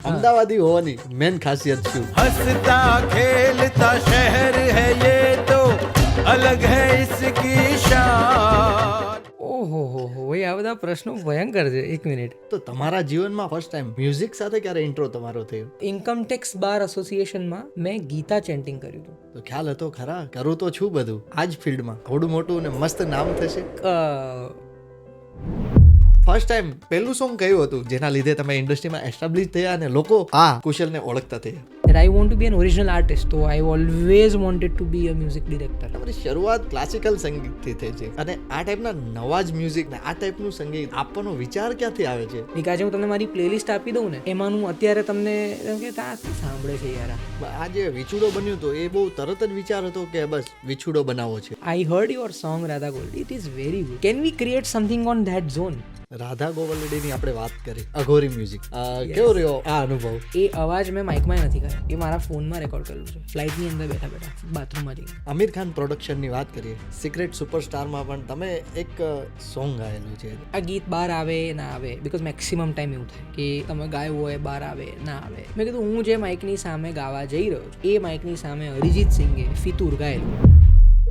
અમદાવાદી હોવાની મેન ખાસિયત શું? हंसता खेलता शहर है ये तो अलग है इसकी शान. ઓહો હો એ આ બધા પ્રશ્નો ભયંકર છે. એક મિનિટ. તો તમારા જીવનમાં ફર્સ્ટ ટાઈમ મ્યુઝિક સાથે ક્યારે ઇન્ટ્રો તમારો થયો? ઇન્કમ ટેક્સ બાર એસોસિએશનમાં મેં ગીતા ચેન્ટિંગ કર્યું હતું. તો ખ્યાલ હતો ખરા? કરું તો છું બધું આ જ ફિલ્ડમાં. થોડું મોટું ને મસ્ત નામ થશે. ફર્સ્ટ ટાઈમ પહેલું સોંગ કયું હતું જેના લીધે તમે ઇન્ડસ્ટ્રીમાં એસ્ટાબ્લિશ થયા અને લોકો આ કુશલને ઓળખતા થયા? I want to be an original artist, તો I always wanted to be a music director. તમારી શરૂઆત ક્લાસિકલ સંગીતથી થઈ છે અને આ ટાઈપના નવા જ મ્યુઝિક ને આ ટાઈપનું સંગીત આપવાનો વિચાર ક્યાંથી આવે છે? આજે હું તમને મારી પ્લેલિસ્ટ આપી દઉં ને, એમાંનું અત્યારે તમને એમ કે આ સાંભળે છે યાર. આ જે વિછુડો બન્યું તો એ બહુ તરત જ વિચાર હતો કે બસ વિછુડો બનાવવો છે? I heard your song Radha Goldi, it is very good. Can we create something on that zone? Radha ગોવલડીની આપણે વાત કરી, અઘોરી મ્યુઝિક, કેવો રહ્યો આ અનુભવ? એ અવાજ મેં માઇકમાં નથી કર્યો, એ મારા ફોનમાં રેકોર્ડ કરેલું છે, ફ્લાઇટની અંદર બેઠા બેઠા બાથરૂમમાં જઈને. આમિર ખાન પ્રોડક્શનની વાત કરીએ, સિક્રેટ સુપરસ્ટારમાં પણ તમે એક સોંગ ગાયેલું છે. આ ગીત બહાર આવે ના આવે, બિકોઝ મેક્સિમમ ટાઈમ એવું થાય કે તમે ગાયું હોય બહાર આવે ના આવે. મેં કીધું હું જે માઇકની સામે ગાવા જઈ રહ્યો છું એ માઇકની સામે અરિજીત સિંઘે ફિતુર ગાયેલું.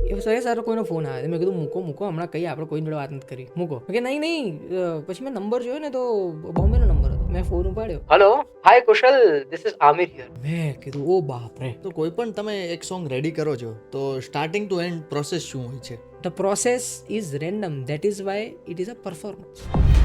એ સારો કોઈનો ફોન આવે, મેં કીધું મૂકો હમણાં કઈ આપણે કોઈ જોડે વાત નથી કરી, મૂકો. કે નહીં. પછી મેં નંબર જોયો ને તો બોમ્બેનો નંબર હતો. મેં ફોન ઉપાડ્યો. Hello, hi Kushal, this is Aamir here. મેં કીધું ઓ બાપ રે. તો કોઈ પણ તમે એક સોંગ રેડી કરો છો તો સ્ટાર્ટિંગ ટુ એન્ડ પ્રોસેસ શું હોય છે? The process is random, that is why it is a performance.